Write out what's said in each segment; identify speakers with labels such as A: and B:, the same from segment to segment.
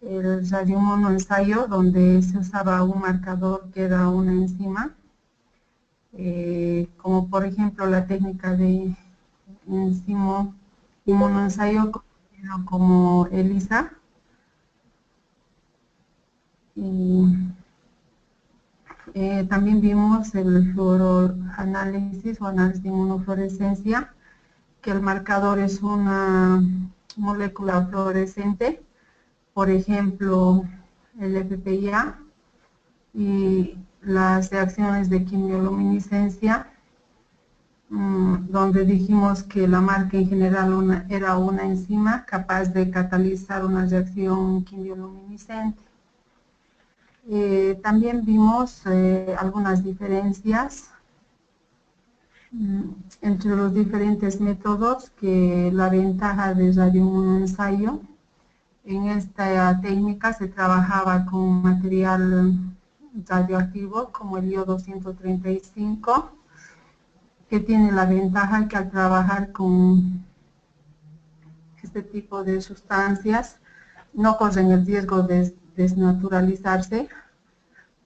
A: el radiomonoensayo, donde se usaba un marcador que era una enzima, como por ejemplo la técnica de inmunoensayo conocido como ELISA. Y también vimos el fluoroanálisis o análisis de inmunofluorescencia, que el marcador es una molécula fluorescente, por ejemplo el FPIA, y las reacciones de quimioluminiscencia, donde dijimos que la marca en general era una enzima capaz de catalizar una reacción quimioluminiscente. También vimos algunas diferencias entre los diferentes métodos, que la ventaja de radiomonoensayo: en esta técnica se trabajaba con material radioactivo como el iodo 135, que tiene la ventaja que al trabajar con este tipo de sustancias no corren el riesgo de desnaturalizarse,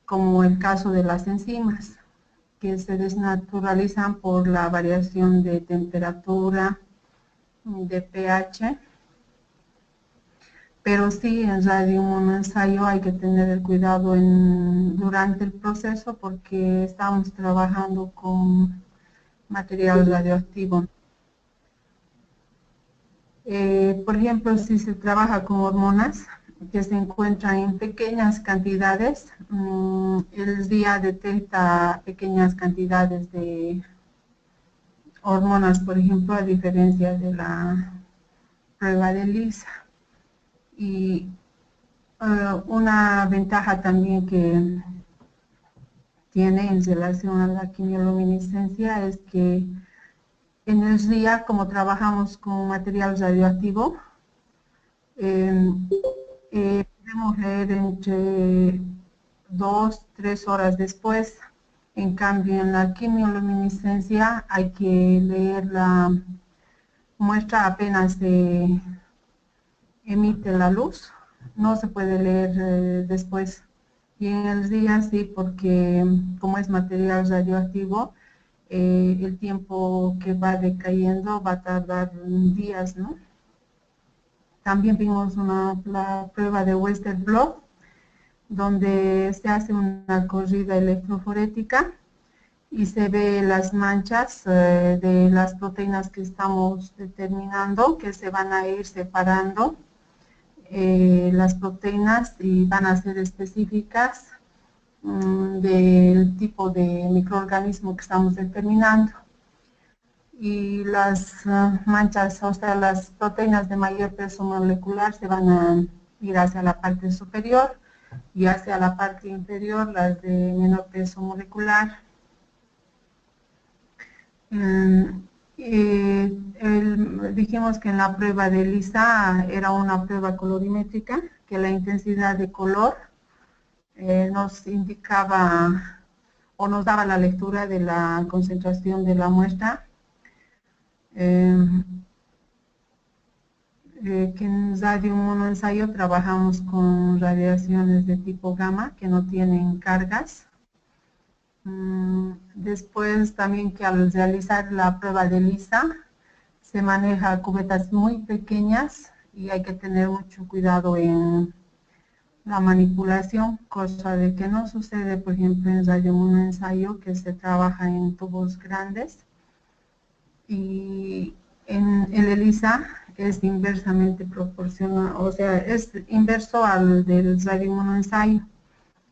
A: como el caso de las enzimas, que se desnaturalizan por la variación de temperatura, de pH. Pero sí, en radiomonoensayo hay que tener el cuidado durante el proceso, porque estamos trabajando con material radioactivo. Por ejemplo, si se trabaja con hormonas que se encuentran en pequeñas cantidades, el día detecta pequeñas cantidades de hormonas, por ejemplo, a diferencia de la prueba de ELISA. Y una ventaja también que tiene en relación a la quimioluminiscencia es que en el día, como trabajamos con material radioactivo, podemos leer entre 2-3 horas después. En cambio, en la quimioluminiscencia hay que leer la muestra apenas se emite la luz, no se puede leer después. Y en el día sí, porque como es material radioactivo, el tiempo que va decayendo va a tardar días, ¿no? También vimos la prueba de Western blot, donde se hace una corrida electroforética y se ve las manchas de las proteínas que estamos determinando, que se van a ir separando las proteínas y van a ser específicas del tipo de microorganismo que estamos determinando. Y las manchas, o sea, las proteínas de mayor peso molecular se van a ir hacia la parte superior, y hacia la parte inferior las de menor peso molecular. Dijimos que en la prueba de ELISA era una prueba colorimétrica, que la intensidad de color nos indicaba o nos daba la lectura de la concentración de la muestra. Que en radiomonoensayo trabajamos con radiaciones de tipo gamma que no tienen cargas. Después también que al realizar la prueba de ELISA se maneja cubetas muy pequeñas y hay que tener mucho cuidado en la manipulación, cosa de que no sucede, por ejemplo, en radiomonoensayo, que se trabaja en tubos grandes. Y en el ELISA es inversamente proporcional, o sea, es inverso al del radiomonoensayo.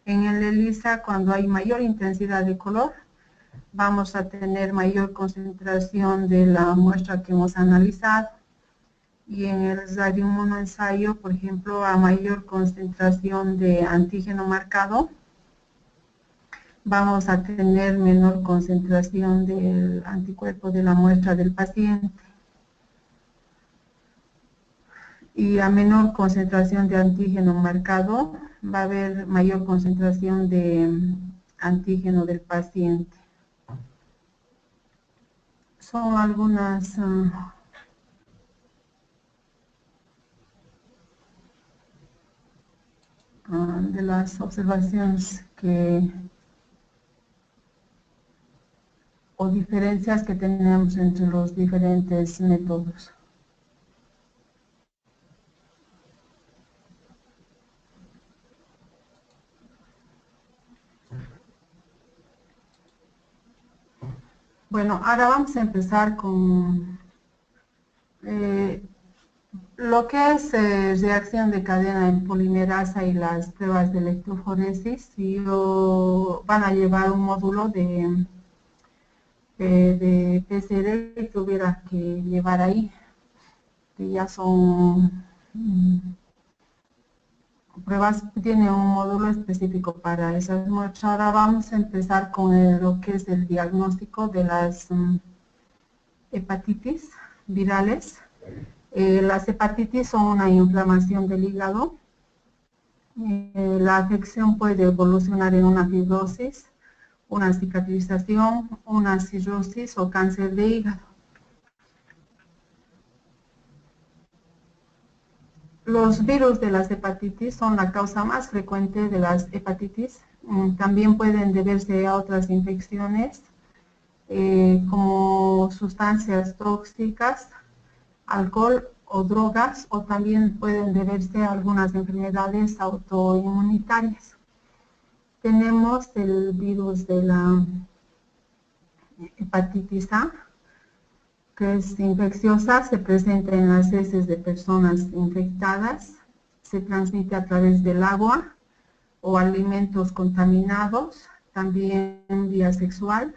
A: En el ELISA, cuando hay mayor intensidad de color, vamos a tener mayor concentración de la muestra que hemos analizado. Y en el radiomonoensayo, por ejemplo, a mayor concentración de antígeno marcado, vamos a tener menor concentración del anticuerpo de la muestra del paciente. Y a menor concentración de antígeno marcado, va a haber mayor concentración de antígeno del paciente. Son algunas de las observaciones o diferencias que tenemos entre los diferentes métodos. Bueno, ahora vamos a empezar con lo que es reacción de cadena en polimerasa y las pruebas de electroforesis. Van a llevar un módulo de PCR que tuviera que llevar ahí, que ya son pruebas, tiene un módulo específico para esas muestras. Ahora vamos a empezar con lo que es el diagnóstico de las hepatitis virales. Las hepatitis son una inflamación del hígado. La afección puede evolucionar en una fibrosis, una cicatrización, una cirrosis o cáncer de hígado. Los virus de las hepatitis son la causa más frecuente de las hepatitis. También pueden deberse a otras infecciones como sustancias tóxicas, alcohol o drogas, o también pueden deberse a algunas enfermedades autoinmunitarias. Tenemos el virus de la hepatitis A, que es infecciosa, se presenta en las heces de personas infectadas, se transmite a través del agua o alimentos contaminados, también vía sexual.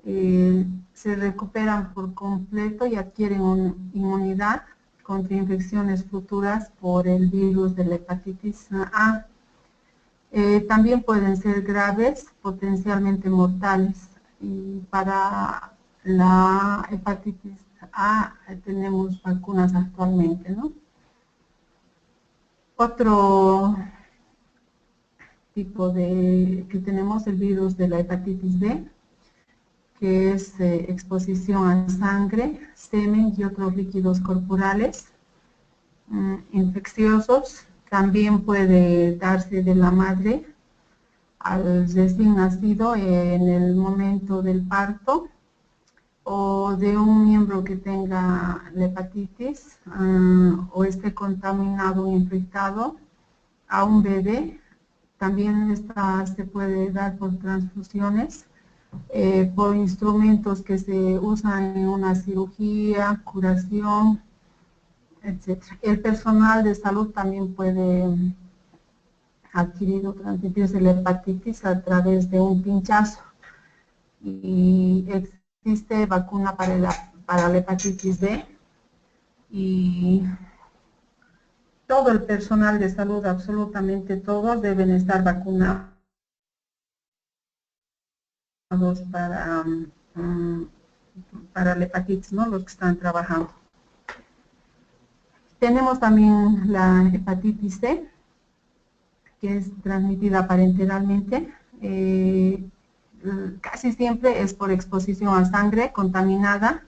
A: Se recuperan por completo y adquieren inmunidad contra infecciones futuras por el virus de la hepatitis A. También pueden ser graves, potencialmente mortales. Y para la hepatitis A tenemos vacunas actualmente, ¿no? Otro tipo que tenemos el virus de la hepatitis B, que es exposición a sangre, semen y otros líquidos corporales infecciosos. También puede darse de la madre al recién nacido en el momento del parto, o de un miembro que tenga la hepatitis o esté contaminado o infectado a un bebé. También esta se puede dar por transfusiones, por instrumentos que se usan en una cirugía, curación, etc. El personal de salud también puede adquirir o transmitirse la hepatitis a través de un pinchazo. Y existe vacuna para la hepatitis B, y todo el personal de salud, absolutamente todos, deben estar vacunados para la hepatitis, ¿no? Los que están trabajando. Tenemos también la hepatitis C, que es transmitida parenteralmente. Casi siempre es por exposición a sangre contaminada,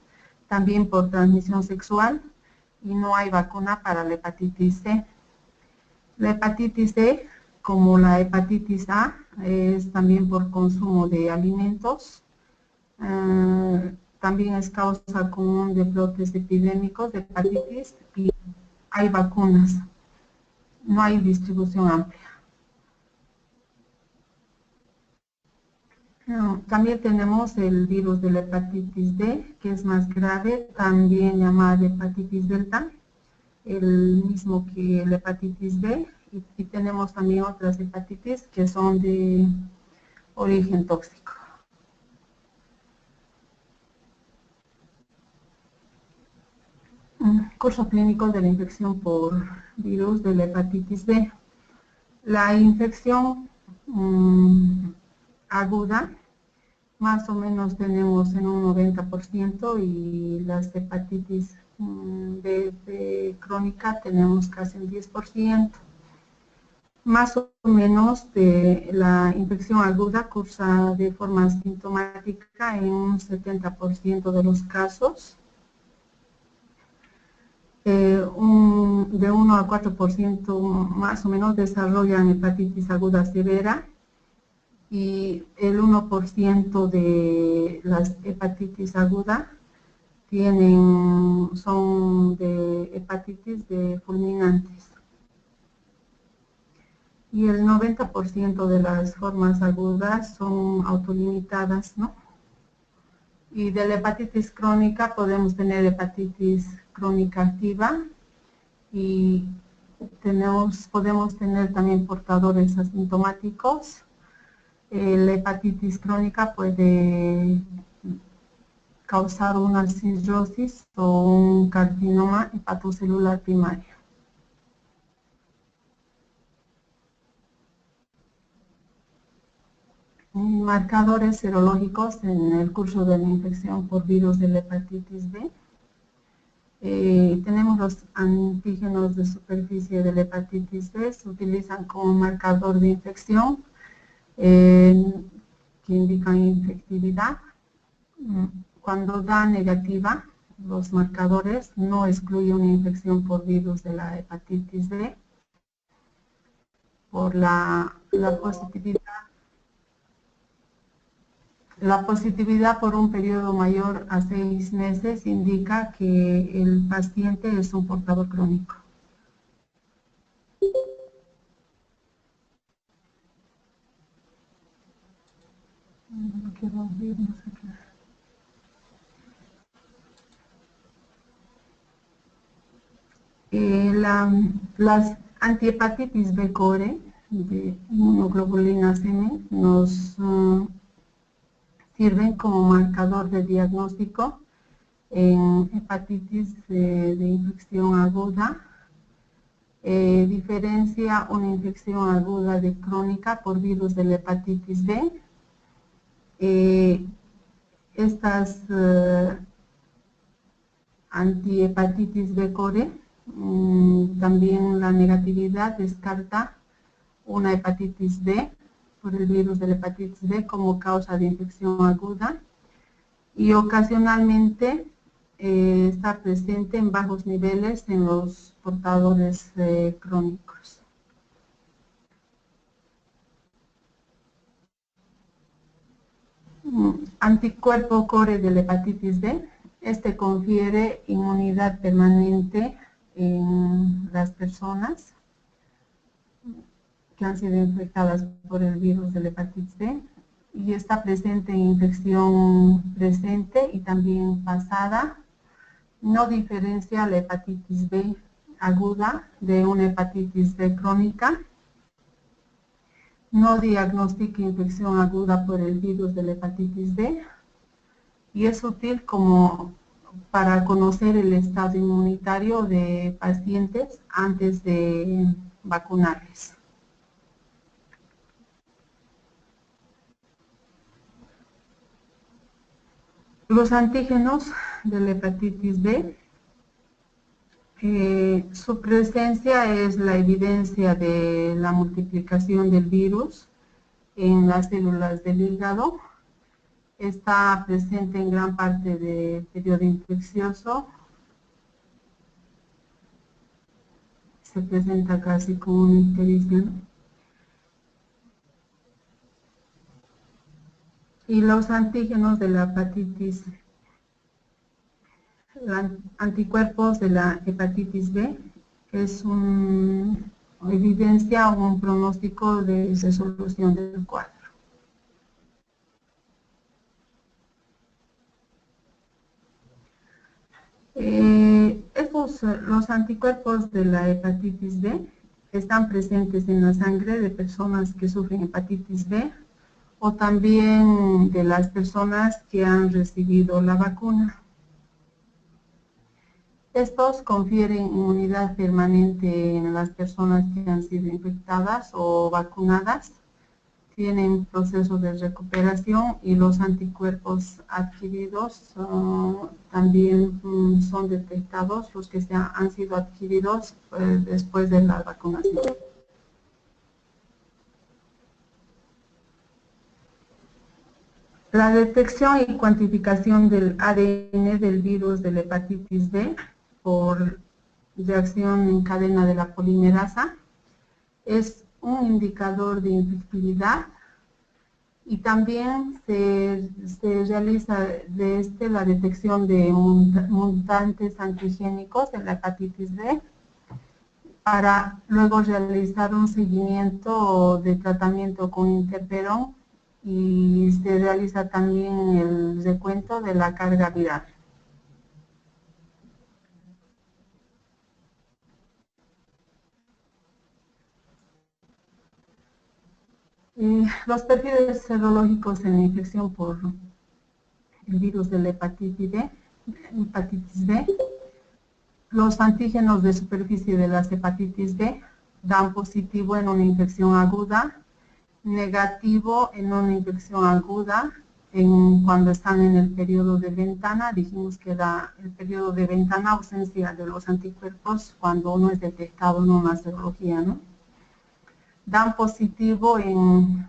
A: también por transmisión sexual, y no hay vacuna para la hepatitis C. La hepatitis C, como la hepatitis A, es también por consumo de alimentos. También es causa común de brotes epidémicos de hepatitis y hay vacunas. No hay distribución amplia. También tenemos el virus de la hepatitis D, que es más grave, también llamada hepatitis delta, el mismo que la hepatitis B, y tenemos también otras hepatitis que son de origen tóxico. Curso clínico de la infección por virus de la hepatitis B. La infección aguda, más o menos tenemos en un 90%, y las hepatitis B crónica tenemos casi un 10%. Más o menos de la infección aguda cursa de forma asintomática en un 70% de los casos. de 1 a 4% más o menos desarrollan hepatitis aguda severa y el 1% de las hepatitis aguda son de hepatitis de fulminantes. Y el 90% de las formas agudas son autolimitadas, ¿no? Y de la hepatitis crónica podemos tener hepatitis crónica activa y podemos tener también portadores asintomáticos. La hepatitis crónica puede causar una cirrosis o un carcinoma hepatocelular primario. Marcadores serológicos en el curso de la infección por virus de la hepatitis B. Tenemos los antígenos de superficie de la hepatitis B, se utilizan como marcador de infección que indican infectividad. Cuando da negativa, los marcadores no excluyen una infección por virus de la hepatitis B. Por la positividad por un periodo mayor a 6 meses indica que el paciente es un portador crónico. No quiero abrir, no sé qué. Las antihepatitis B core de inmunoglobulinas M nos sirven como marcador de diagnóstico en hepatitis de infección aguda. Diferencia una infección aguda de crónica por virus de la hepatitis B. Estas antihepatitis B core, también la negatividad descarta una hepatitis B por el virus de la hepatitis B como causa de infección aguda y ocasionalmente está presente en bajos niveles en los portadores crónicos. Anticuerpo core de la hepatitis B. Este confiere inmunidad permanente en las personas que han sido infectadas por el virus de la hepatitis B y está presente en infección presente y también pasada. No diferencia la hepatitis B aguda de una hepatitis B crónica. No diagnostica infección aguda por el virus de la hepatitis B y es útil como para conocer el estado inmunitario de pacientes antes de vacunarles. Los antígenos de la hepatitis B, su presencia es la evidencia de la multiplicación del virus en las células del hígado. Está presente en gran parte del periodo infeccioso. Se presenta casi como una ictericia. Y los antígenos de la hepatitis, anticuerpos de la hepatitis B, es una evidencia o un pronóstico de resolución del cuadro. Los anticuerpos de la hepatitis B están presentes en la sangre de personas que sufren hepatitis B o también de las personas que han recibido la vacuna. Estos confieren inmunidad permanente en las personas que han sido infectadas o vacunadas, tienen proceso de recuperación y los anticuerpos adquiridos también son detectados, los que han sido adquiridos después de la vacunación. La detección y cuantificación del ADN del virus de la hepatitis B por reacción en cadena de la polimerasa. Es un indicador de infectividad y también se realiza de la detección de mutantes antigénicos de la hepatitis B para luego realizar un seguimiento de tratamiento con interferón y se realiza también el recuento de la carga viral. Los perfiles serológicos en la infección por el virus de la hepatitis B, los antígenos de superficie de las hepatitis B dan positivo en una infección aguda, negativo en una infección aguda cuando están en el periodo de ventana. Dijimos que da el periodo de ventana ausencia de los anticuerpos cuando uno es detectado en una serología, ¿no? Dan positivo en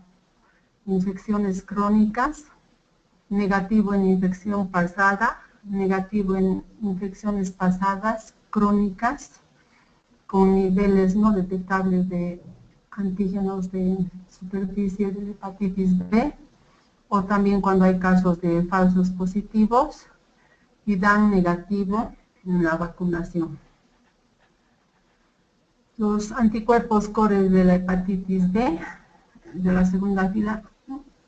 A: infecciones crónicas, negativo en infección pasada, negativo en infecciones pasadas crónicas con niveles no detectables de antígenos de superficie de hepatitis B, o también cuando hay casos de falsos positivos, y dan negativo en la vacunación. Los anticuerpos core de la hepatitis B de la segunda fila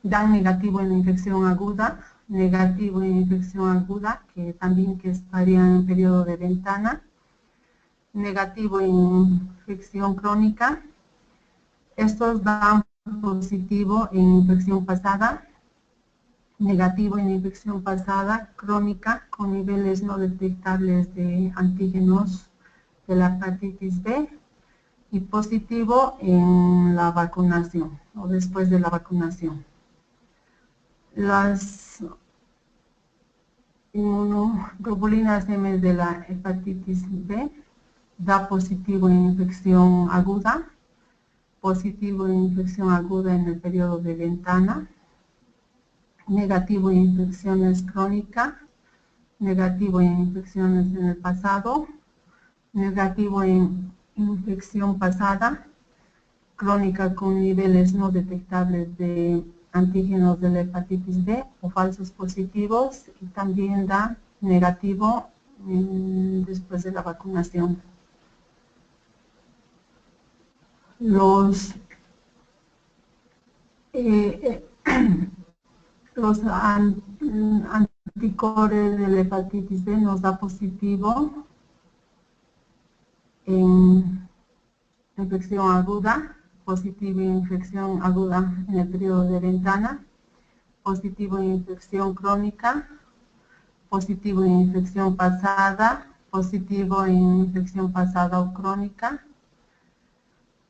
A: dan negativo en infección aguda, negativo en infección aguda, que también estaría en periodo de ventana, negativo en infección crónica. Estos dan positivo en infección pasada, negativo en infección pasada crónica con niveles no detectables de antígenos de la hepatitis B, y positivo en la vacunación o después de la vacunación. Las inmunoglobulinas M de la hepatitis B da positivo en infección aguda, positivo en infección aguda en el periodo de ventana, negativo en infecciones crónicas, negativo en infecciones en el pasado, negativo en infección pasada, crónica con niveles no detectables de antígenos de la hepatitis B o falsos positivos, y también da negativo después de la vacunación. Los anticuerpos de la hepatitis B nos da positivo en infección aguda, positivo en infección aguda en el periodo de ventana, positivo en infección crónica, positivo en infección pasada, positivo en infección pasada o crónica,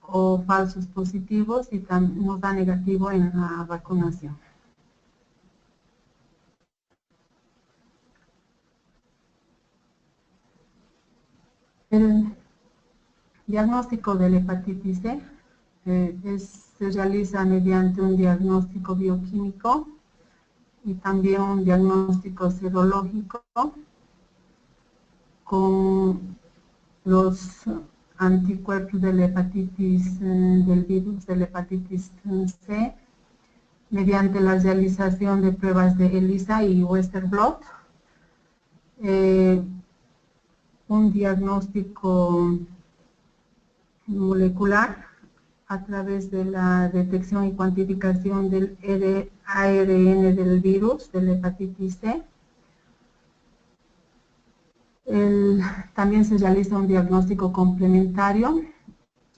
A: o falsos positivos, y nos da negativo en la vacunación. El diagnóstico de la hepatitis C se realiza mediante un diagnóstico bioquímico y también un diagnóstico serológico con los anticuerpos de la hepatitis, del virus de la hepatitis C, mediante la realización de pruebas de ELISA y Western blot, un diagnóstico molecular a través de la detección y cuantificación del ARN del virus de la hepatitis C. También se realiza un diagnóstico complementario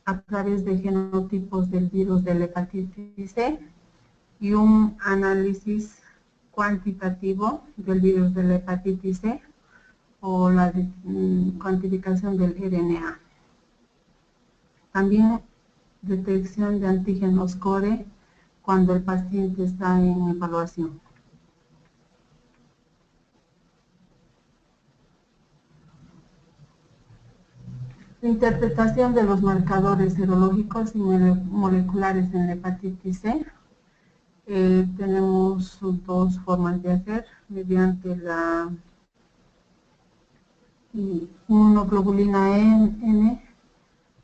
A: a través de genotipos del virus de la hepatitis C y un análisis cuantitativo del virus de la hepatitis C o la cuantificación del RNA. También detección de antígenos core cuando el paciente está en evaluación. Interpretación de los marcadores serológicos y moleculares en la hepatitis C. Tenemos dos formas de hacer, mediante la y inmunoglobulina N,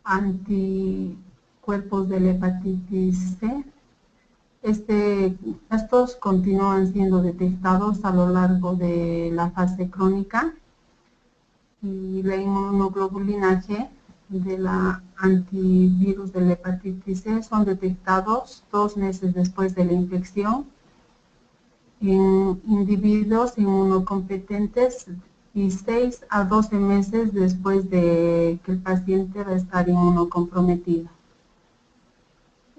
A: anticuerpos de la hepatitis C. Estos continúan siendo detectados a lo largo de la fase crónica, y la inmunoglobulina G de la antivirus de la hepatitis C son detectados 2 meses después de la infección en individuos inmunocompetentes y 6 a 12 meses después de que el paciente va a estar inmunocomprometido.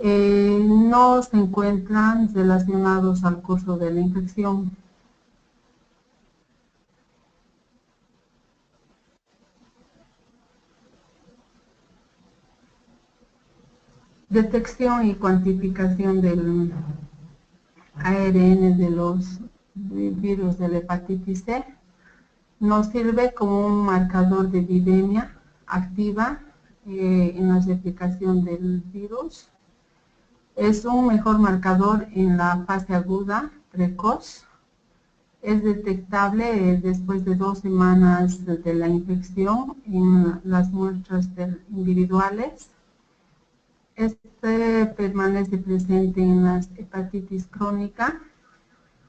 A: No se encuentran relacionados al curso de la infección. Detección y cuantificación del ARN de los virus de la hepatitis C nos sirve como un marcador de viremia activa en la replicación del virus. Es un mejor marcador en la fase aguda, precoz. Es detectable después de 2 semanas de la infección en las muestras individuales. Permanece presente en las hepatitis crónica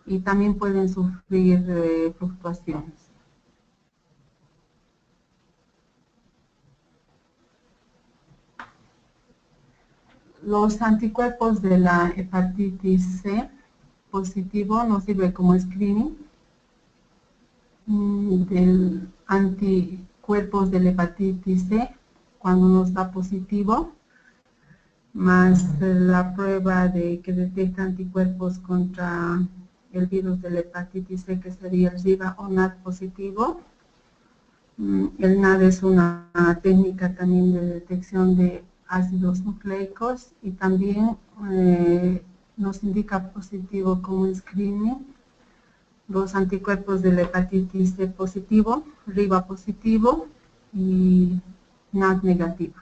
A: y también pueden sufrir fluctuaciones. Los anticuerpos de la hepatitis C positivo nos sirve como screening del anticuerpos de la hepatitis C cuando nos da positivo, más la prueba de que detecta anticuerpos contra el virus de la hepatitis C, que sería el RIVA o NAD positivo. El NAD es una técnica también de detección de ácidos nucleicos y también nos indica positivo como screening los anticuerpos de la hepatitis C positivo, RIVA positivo y NAD negativo.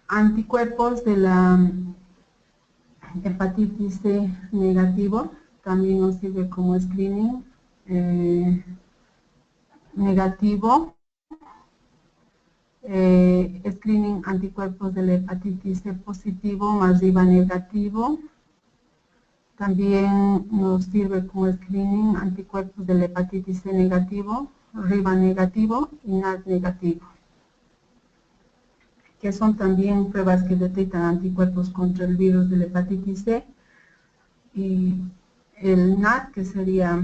A: Anticuerpos de la hepatitis C negativo también nos sirve como screening negativo. Screening anticuerpos de la hepatitis C positivo más RIVA negativo. También nos sirve como screening anticuerpos de la hepatitis C negativo, RIVA negativo y NAD negativo, que son también pruebas que detectan anticuerpos contra el virus de la hepatitis C, y el NAD, que sería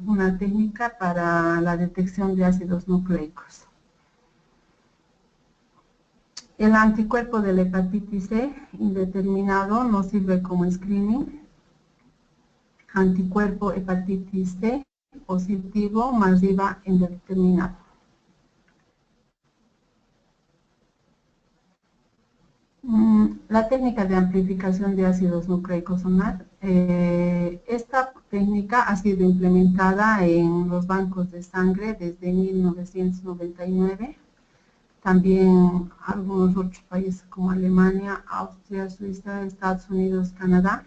A: una técnica para la detección de ácidos nucleicos. El anticuerpo de la hepatitis C indeterminado nos sirve como screening. Anticuerpo hepatitis C positivo más RIVA indeterminado. La técnica de amplificación de ácidos nucleicos o NAD. Esta técnica ha sido implementada en los bancos de sangre desde 1999. También algunos otros países como Alemania, Austria, Suiza, Estados Unidos, Canadá.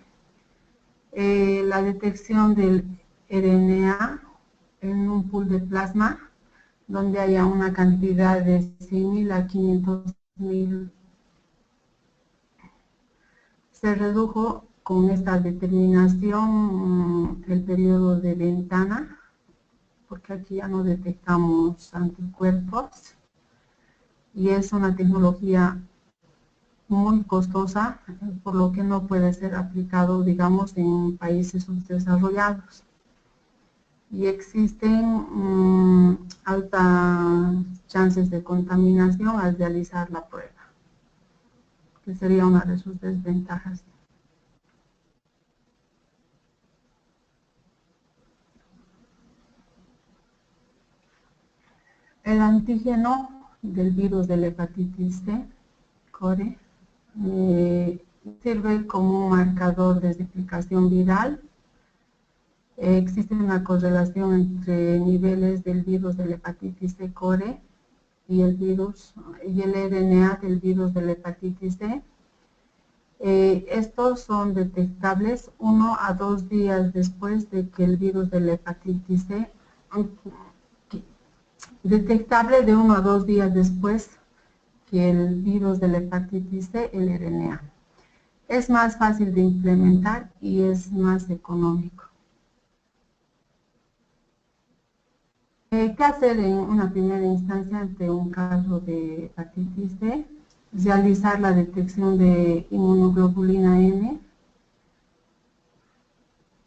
A: La detección del RNA en un pool de plasma donde haya una cantidad de 100.000 a 500.000 se redujo con esta determinación el periodo de ventana, porque aquí ya no detectamos anticuerpos, y es una tecnología muy costosa, por lo que no puede ser aplicado, digamos, en países subdesarrollados. Y existen altas chances de contaminación al realizar la prueba, que sería una de sus desventajas. El antígeno del virus de la hepatitis C, CORE, sirve como un marcador de replicación viral. Existe una correlación entre niveles del virus de la hepatitis C CORE y el RNA del virus de la hepatitis C. Estos son detectables 1 a 2 días después de que el virus de la hepatitis C, detectable de 1 a 2 días después que el virus de la hepatitis C, el RNA. Es más fácil de implementar y es más económico. ¿Qué hacer en una primera instancia ante un caso de hepatitis C? Realizar la detección de inmunoglobulina N,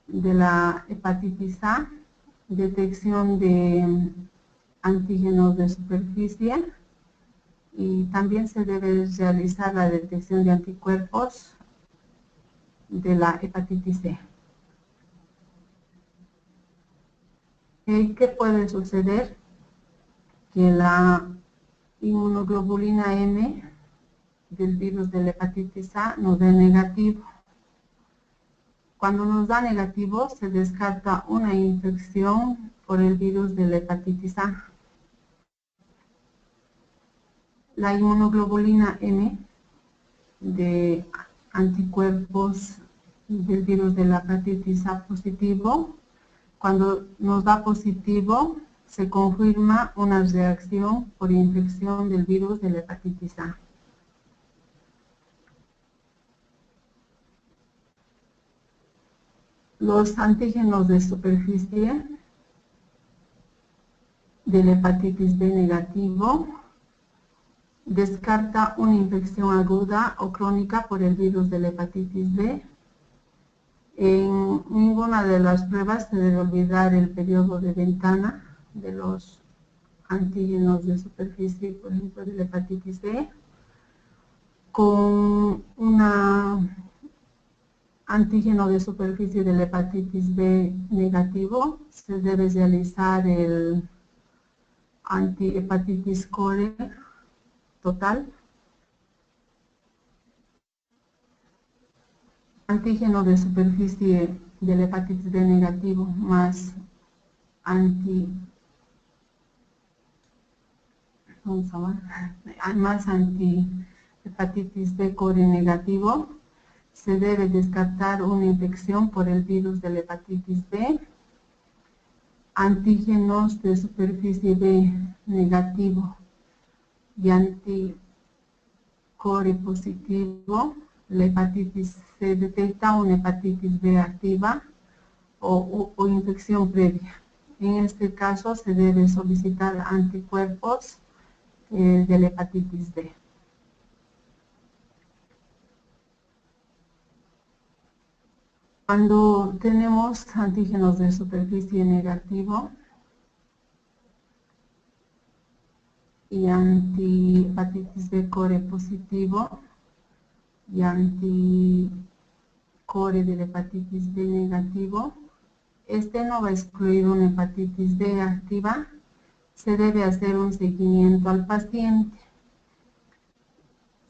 A: de la hepatitis A, detección de antígenos de superficie y también se debe realizar la detección de anticuerpos de la hepatitis C. ¿Qué puede suceder? Que la inmunoglobulina N del virus de la hepatitis A nos dé negativo. Cuando nos da negativo, se descarta una infección por el virus de la hepatitis A. La inmunoglobulina M de anticuerpos del virus de la hepatitis A positivo, cuando nos da positivo, se confirma una reacción por infección del virus de la hepatitis A. Los antígenos de superficie de la hepatitis B negativo descarta una infección aguda o crónica por el virus de la hepatitis B. En ninguna de las pruebas se debe olvidar el periodo de ventana de los antígenos de superficie, por ejemplo, de la hepatitis B. Con un antígeno de superficie de la hepatitis B negativo, se debe realizar el antihepatitis core total. Antígeno de superficie de la hepatitis B negativo más antihepatitis B core negativo, se debe descartar una infección por el virus de la hepatitis B. Antígenos de superficie B negativo y anticore positivo, la hepatitis se detecta una hepatitis B activa o infección previa. En este caso se debe solicitar anticuerpos de la hepatitis B. Cuando tenemos antígenos de superficie negativo y antihepatitis B core positivo y anticore de la hepatitis B negativo, este no va a excluir una hepatitis B activa, se debe hacer un seguimiento al paciente.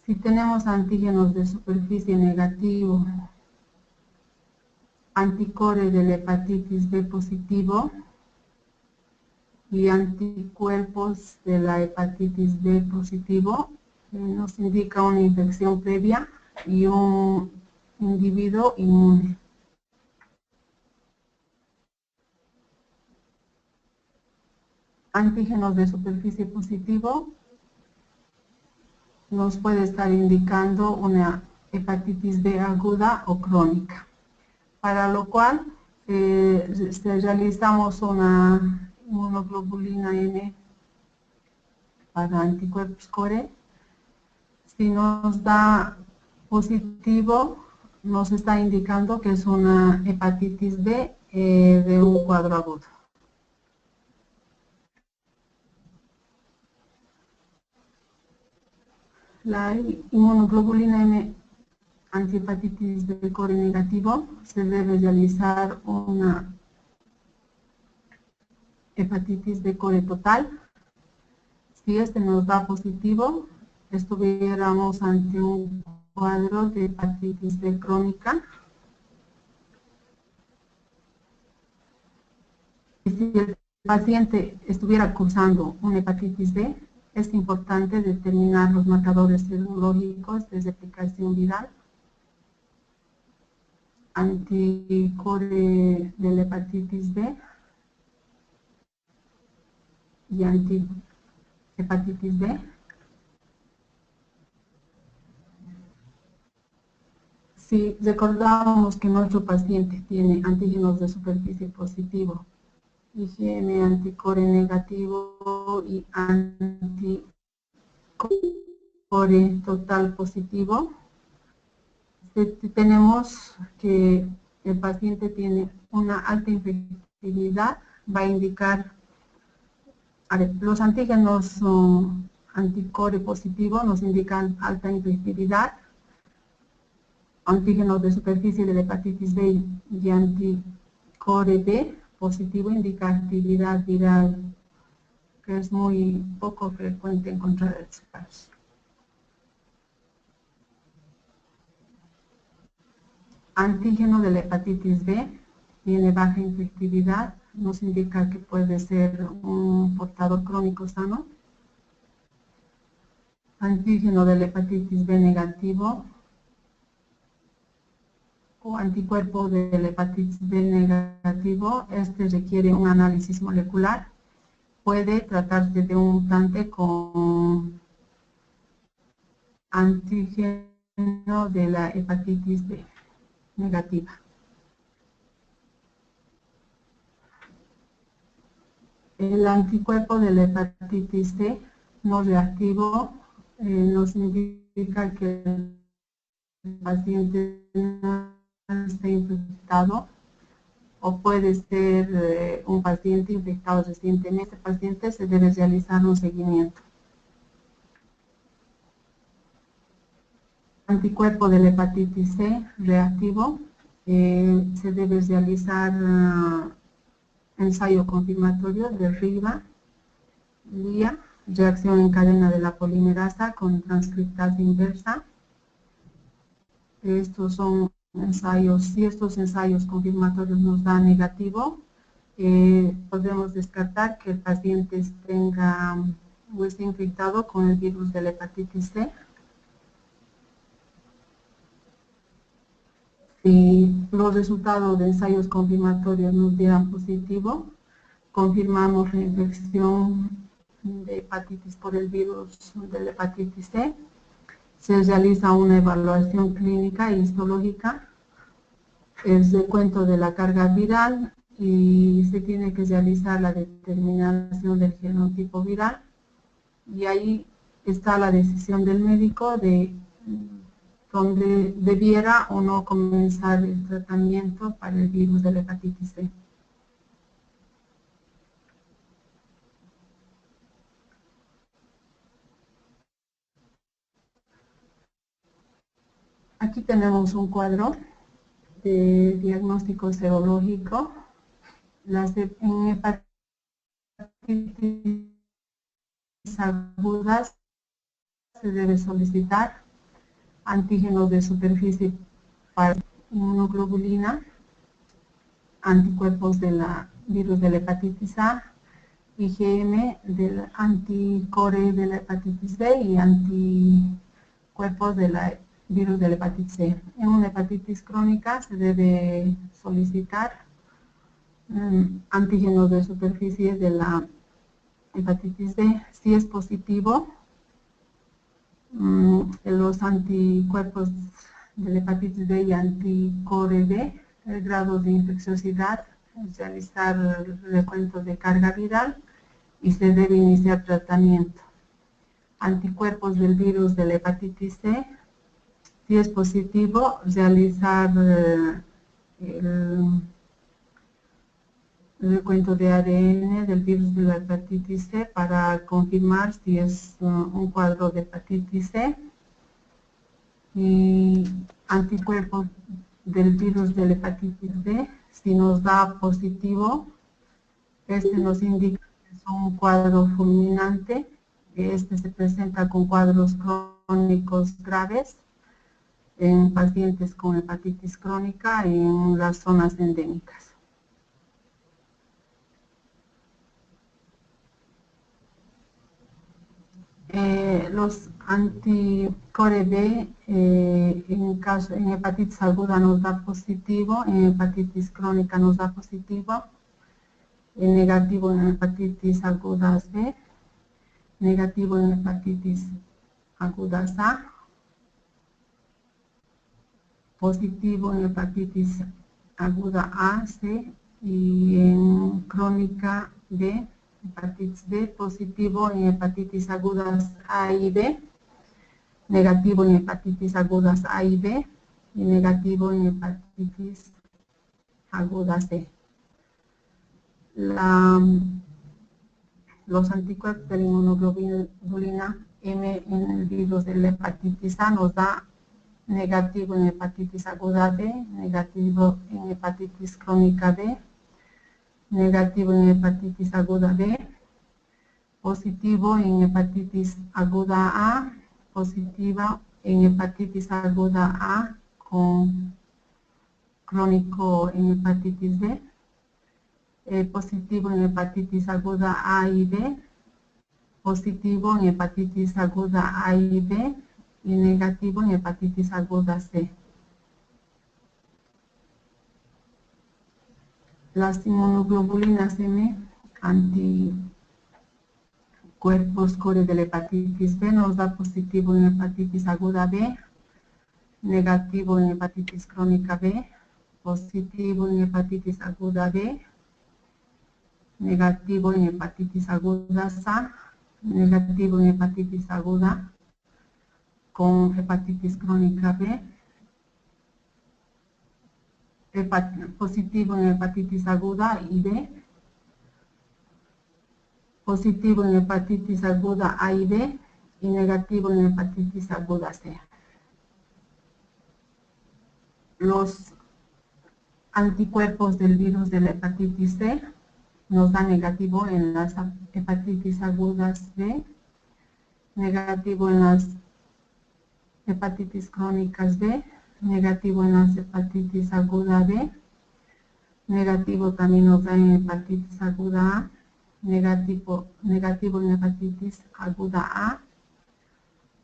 A: Si tenemos antígenos de superficie negativo, anticore de la hepatitis B positivo y anticuerpos de la hepatitis B positivo, nos indica una infección previa y un individuo inmune. Antígenos de superficie positivo nos puede estar indicando una hepatitis B aguda o crónica, para lo cual realizamos una inmunoglobulina N para anticuerpos core. Si nos da positivo, nos está indicando que es una hepatitis B de un cuadro agudo. La inmunoglobulina M antihepatitis B core negativo, se debe realizar una hepatitis B core total. Si este nos da positivo, estuviéramos ante un cuadro de hepatitis B crónica. Y si el paciente estuviera cursando una hepatitis B, es importante determinar los marcadores serológicos de replicación viral anticore de la hepatitis B y antihepatitis B. Si recordamos que nuestro paciente tiene antígenos de superficie positivo, IgM anticore negativo y anticore total positivo, tenemos que el paciente tiene una alta infectividad, va a indicar, a ver, los antígenos anticore positivo nos indican alta infectividad, antígenos de superficie de la hepatitis B y anticore B positivo indica actividad viral, que es muy poco frecuente encontrar en su caso. Antígeno de la hepatitis B tiene baja infectividad, nos indica que puede ser un portador crónico sano. Antígeno de la hepatitis B negativo o anticuerpo de la hepatitis B negativo, este requiere un análisis molecular. Puede tratarse de un mutante con antígeno de la hepatitis B negativa. El anticuerpo de la hepatitis C no reactivo nos indica que el paciente no está infectado o puede ser un paciente infectado recientemente. Este paciente se debe realizar un seguimiento. Anticuerpo de la hepatitis C reactivo, se debe realizar ensayo confirmatorio de RIVA, LIA, reacción en cadena de la polimerasa con transcriptasa inversa. Estos son ensayos, si estos ensayos confirmatorios nos dan negativo, podemos descartar que el paciente tenga o esté infectado con el virus de la hepatitis C. Si los resultados de ensayos confirmatorios nos dieran positivo, confirmamos la infección de hepatitis por el virus de la hepatitis C. Se realiza una evaluación clínica e histológica, el recuento de la carga viral y se tiene que realizar la determinación del genotipo viral. Y ahí está la decisión del médico de donde debiera o no comenzar el tratamiento para el virus de la hepatitis C. Aquí tenemos un cuadro de diagnóstico serológico. En hepatitis agudas se debe solicitar antígenos de superficie para inmunoglobulina, anticuerpos del virus de la hepatitis A, IgM del anticore de la hepatitis B y anticuerpos del virus de la hepatitis C. En una hepatitis crónica se debe solicitar antígenos de superficie de la hepatitis B. Si es positivo, los anticuerpos de la hepatitis B y anticore B, el grado de infecciosidad, realizar el recuento de carga viral y se debe iniciar tratamiento. Anticuerpos del virus de la hepatitis C, si es positivo, realizar el recuento de ADN del virus de la hepatitis C para confirmar si es un cuadro de hepatitis C. Y anticuerpos del virus de la hepatitis B, si nos da positivo, este nos indica que es un cuadro fulminante, este se presenta con cuadros crónicos graves en pacientes con hepatitis crónica y en las zonas endémicas. Los Anti-Core B, en hepatitis aguda nos da positivo, en hepatitis crónica nos da positivo, negativo en hepatitis agudas B, negativo en hepatitis agudas A, positivo en hepatitis aguda A, C, y en crónica B, hepatitis B, positivo en hepatitis agudas A y B, negativo en hepatitis agudas A y B, y negativo en hepatitis agudas C. Los anticuerpos de la inmunoglobulina M en el virus de la hepatitis A nos da negativo en hepatitis aguda B, negativo en hepatitis crónica B, negativo en hepatitis aguda B, positivo en hepatitis aguda A, positiva en hepatitis aguda A con crónico en hepatitis B, positivo en hepatitis aguda A y B, positivo en hepatitis aguda A y B y negativo en hepatitis aguda C. Las inmunoglobulinas M, anticuerpos core de la hepatitis B, nos da positivo en hepatitis aguda B, negativo en hepatitis crónica B, positivo en hepatitis aguda B, negativo en hepatitis aguda A, negativo en hepatitis aguda con hepatitis crónica B, positivo en hepatitis aguda y B, positivo en hepatitis aguda A y B y negativo en hepatitis aguda C. Los anticuerpos del virus de la hepatitis C nos dan negativo en las hepatitis agudas B, negativo en las hepatitis crónicas B, negativo en las hepatitis aguda B, negativo también nos da en hepatitis aguda A, negativo en hepatitis aguda A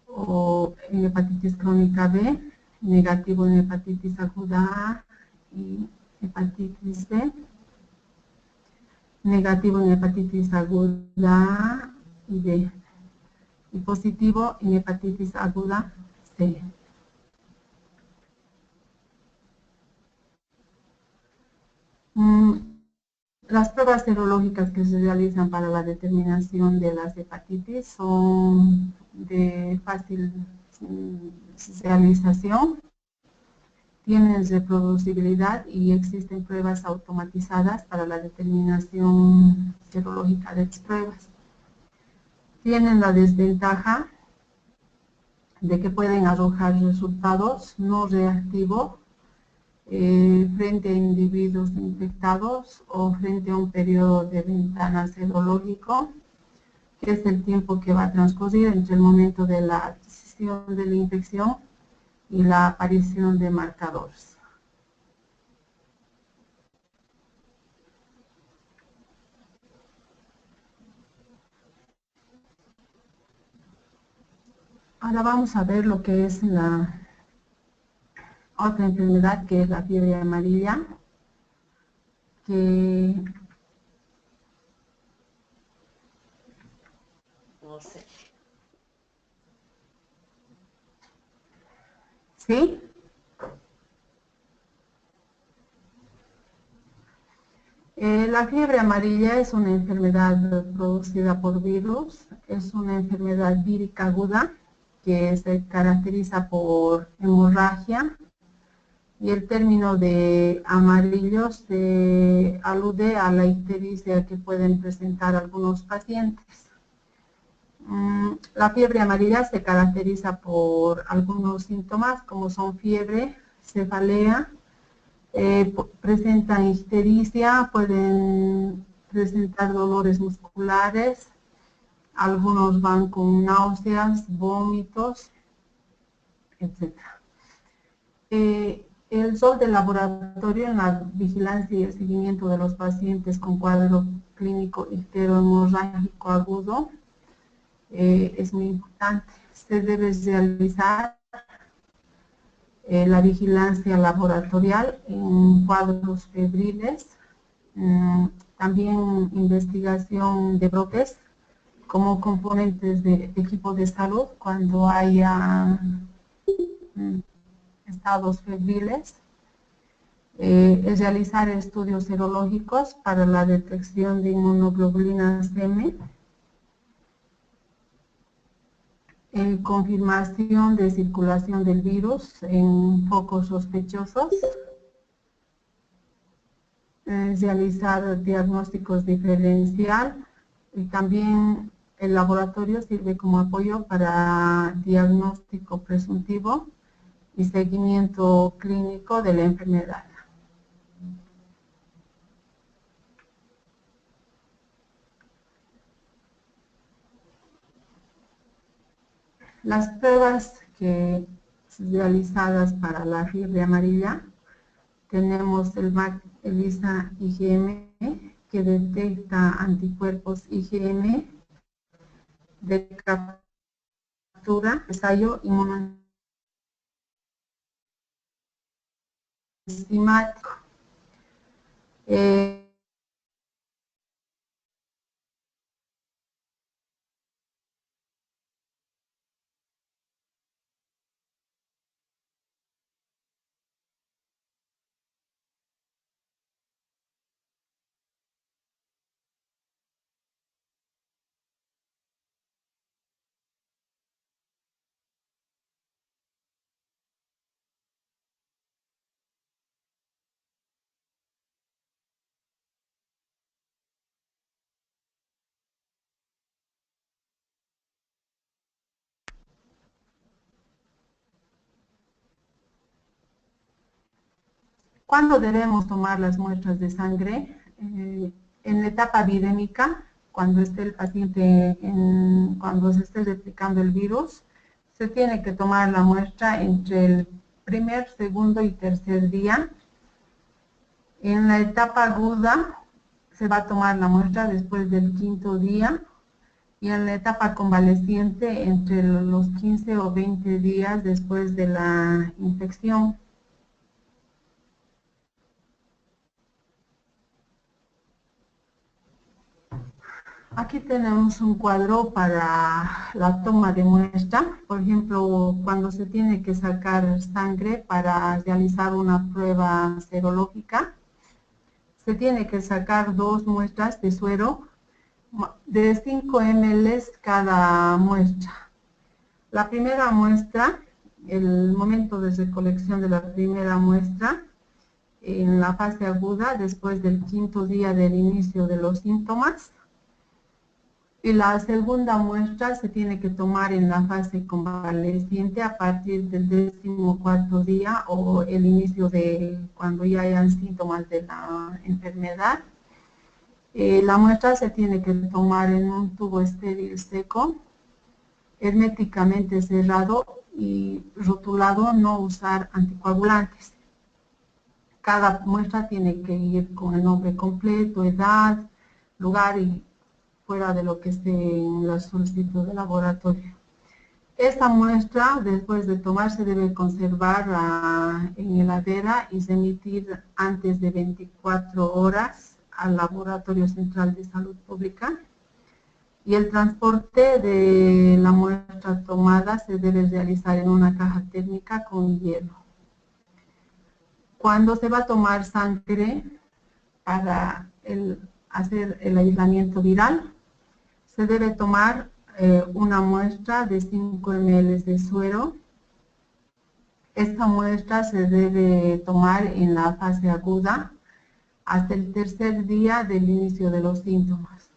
A: o en hepatitis crónica B, negativo en hepatitis aguda A y hepatitis B, negativo en hepatitis aguda A y B, y positivo en hepatitis aguda C. Las pruebas serológicas que se realizan para la determinación de las hepatitis son de fácil realización, tienen reproducibilidad y existen pruebas automatizadas para la determinación serológica de estas pruebas. Tienen la desventaja de que pueden arrojar resultados no reactivos frente a individuos infectados o frente a un periodo de ventana serológico, que es el tiempo que va a transcurrir entre el momento de la adquisición de la infección y la aparición de marcadores. Ahora vamos a ver lo que es la otra enfermedad, que es la fiebre amarilla, que
B: No sé.
A: ¿sí? La fiebre amarilla es una enfermedad producida por virus, es una enfermedad vírica aguda que se caracteriza por hemorragia, y el término de amarillo se alude a la ictericia que pueden presentar algunos pacientes. La fiebre amarilla se caracteriza por algunos síntomas como son fiebre, cefalea, presentan ictericia, pueden presentar dolores musculares, algunos van con náuseas, vómitos, etc. El rol del laboratorio en la vigilancia y el seguimiento de los pacientes con cuadro clínico icterohemorrágico agudo es muy importante. se debe realizar la vigilancia laboratorial en cuadros febriles, también investigación de brotes como componentes de equipo de salud cuando haya estados febriles, es realizar estudios serológicos para la detección de inmunoglobulinas M, confirmación de circulación del virus en focos sospechosos, realizar diagnósticos diferencial y también el laboratorio sirve como apoyo para diagnóstico presuntivo y seguimiento clínico de la enfermedad. Las pruebas realizadas para la fiebre amarilla, tenemos el ELISA IgM, que detecta anticuerpos IgM de captura, ensayo inmunológico. ¿Cuándo debemos tomar las muestras de sangre? En la etapa virémica, cuando esté el paciente, cuando se esté replicando el virus, se tiene que tomar la muestra entre el primer, segundo y tercer día. En la etapa aguda, se va a tomar la muestra después del quinto día. Y en la etapa convaleciente, entre los 15 o 20 días después de la infección. Aquí tenemos un cuadro para la toma de muestra. Por ejemplo, cuando se tiene que sacar sangre para realizar una prueba serológica, se tiene que sacar 2 muestras de suero de 5 ml cada muestra. La primera muestra, el momento de recolección de la primera muestra, en la fase aguda, después del quinto día del inicio de los síntomas. Y la segunda muestra se tiene que tomar en la fase convaleciente a partir del 14º día o el inicio de cuando ya hayan síntomas de la enfermedad. La muestra se tiene que tomar en un tubo estéril seco, herméticamente cerrado y rotulado, no usar anticoagulantes. Cada muestra tiene que ir con el nombre completo, edad, lugar y fuera de lo que esté en la solicitud de laboratorio. Esta muestra, después de tomarse, debe conservar en heladera y remitir antes de 24 horas al Laboratorio Central de Salud Pública. Y el transporte de la muestra tomada se debe realizar en una caja térmica con hielo. Cuando se va a tomar sangre para hacer el aislamiento viral, se debe tomar una muestra de 5 ml de suero. Esta muestra se debe tomar en la fase aguda hasta el tercer día del inicio de los síntomas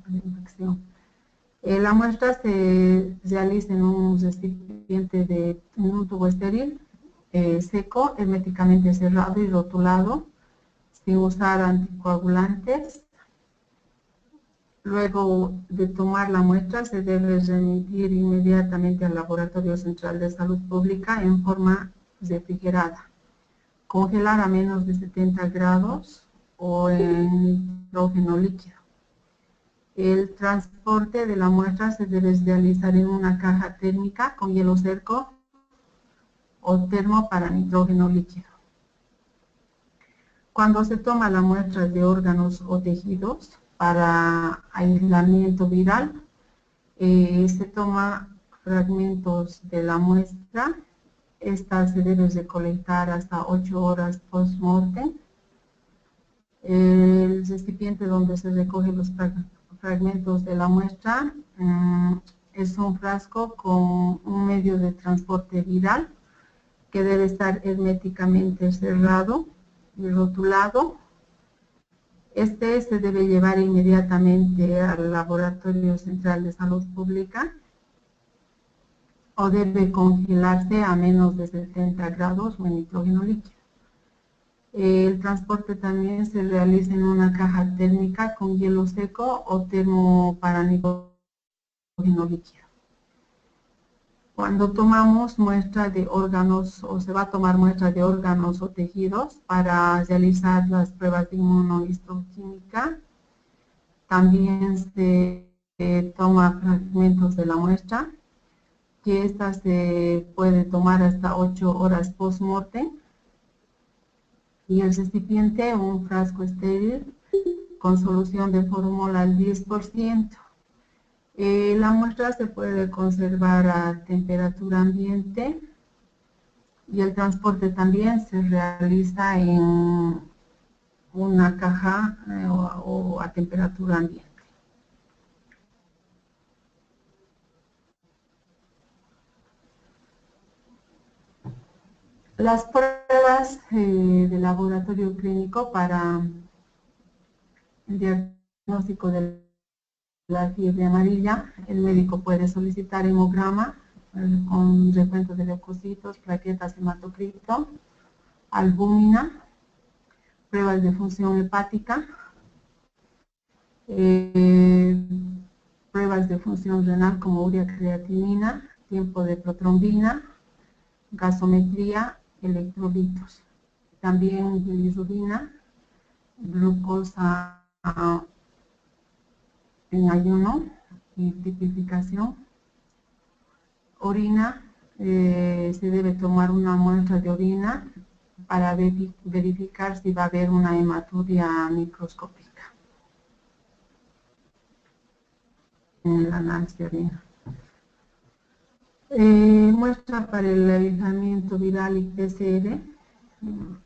A: de infección. La muestra se realiza en un recipiente en un tubo estéril, seco, herméticamente cerrado y rotulado, sin usar anticoagulantes. Luego de tomar la muestra, se debe remitir inmediatamente al Laboratorio Central de Salud Pública en forma refrigerada. Congelar a menos de 70 grados o en nitrógeno líquido. El transporte de la muestra se debe realizar en una caja térmica con hielo seco o termo para nitrógeno líquido. Cuando se toma la muestra de órganos o tejidos para aislamiento viral, se toma fragmentos de la muestra. Esta se debe recolectar hasta 8 horas post-mortem. El recipiente donde se recogen los fragmentos de la muestra es un frasco con un medio de transporte viral que debe estar herméticamente cerrado y rotulado. Este se debe llevar inmediatamente al Laboratorio Central de Salud Pública o debe congelarse a menos de 70 grados o en nitrógeno líquido. El transporte también se realiza en una caja térmica con hielo seco o termo para nitrógeno líquido. Cuando tomamos muestra de órganos o se va a tomar muestra de órganos o tejidos para realizar las pruebas de inmunohistoquímica, también se toma fragmentos de la muestra, que esta se puede tomar hasta 8 horas post-mortem, y el recipiente, un frasco estéril con solución de fórmula al 10%. La muestra se puede conservar a temperatura ambiente y el transporte también se realiza en una caja o a temperatura ambiente. Las pruebas de laboratorio clínico para el diagnóstico de la fiebre amarilla, el médico puede solicitar hemograma con recuento de leucocitos, plaquetas, hematocrito, albúmina, pruebas de función hepática, pruebas de función renal como urea creatinina, tiempo de protrombina, gasometría, electrolitos. También bilirrubina, glucosa en ayuno y tipificación. Orina, se debe tomar una muestra de orina para verificar si va a haber una hematuria microscópica en el análisis de orina. Muestra para el aislamiento viral y PCR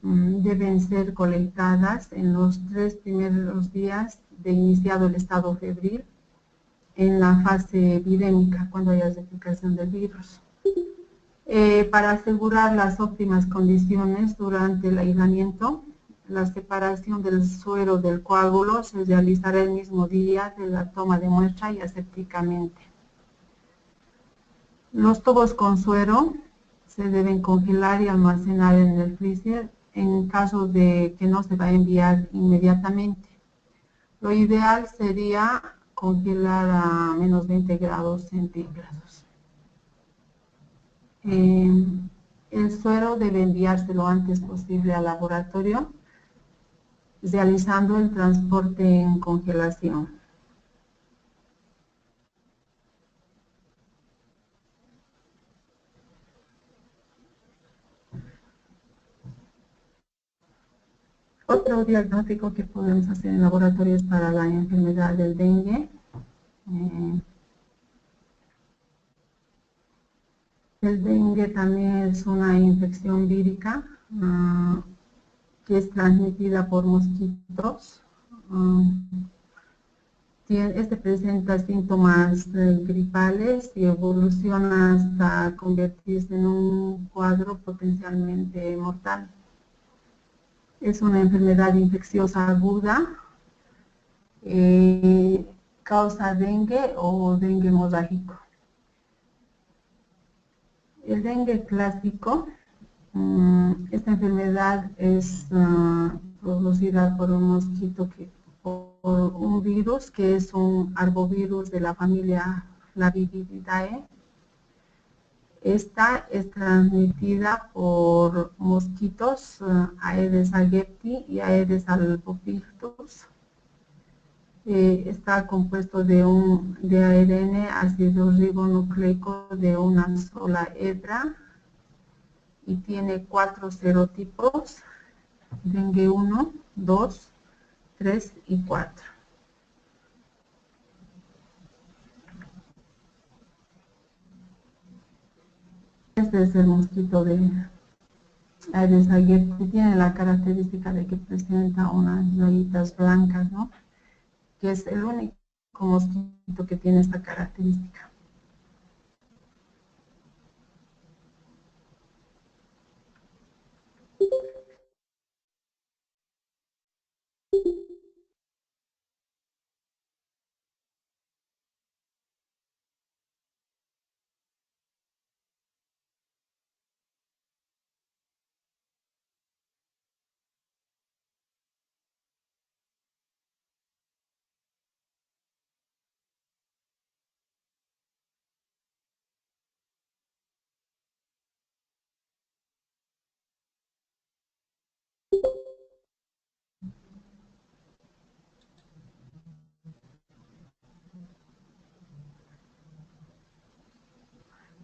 A: deben ser colectadas en los 3 primeros días de iniciado el estado febril, en la fase virémica, cuando haya replicación del virus. Para asegurar las óptimas condiciones durante el aislamiento, la separación del suero del coágulo se realizará el mismo día de la toma de muestra y asépticamente. Los tubos con suero se deben congelar y almacenar en el freezer en caso de que no se va a enviar inmediatamente. Lo ideal sería congelar a menos 20 grados centígrados. El suero debe enviarse lo antes posible al laboratorio, realizando el transporte en congelación. Otro diagnóstico que podemos hacer en laboratorio es para la enfermedad del dengue. El dengue también es una infección vírica que es transmitida por mosquitos. Este presenta síntomas gripales y evoluciona hasta convertirse en un cuadro potencialmente mortal. Es una enfermedad infecciosa aguda, causa dengue o dengue hemorrágico. El dengue clásico, esta enfermedad es producida por un mosquito, por un virus que es un arbovirus de la familia Flavividae. Esta es transmitida por mosquitos Aedes aegypti y Aedes albopictus. está compuesto de ARN, ácido ribonucleico de una sola hebra y tiene 4 serotipos, dengue 1, 2, 3 y 4. Este es el mosquito de Aedes aegypti, tiene la característica de que presenta unas rayitas blancas, ¿no? Que es el único mosquito que tiene esta característica.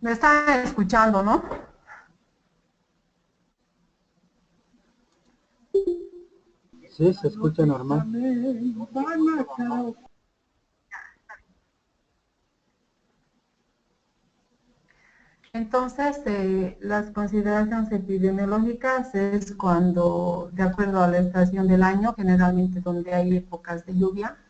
A: Me están escuchando, ¿no?
B: Sí, se escucha normal.
A: Entonces, las consideraciones epidemiológicas es cuando, de acuerdo a la estación del año, generalmente donde hay épocas de lluvia,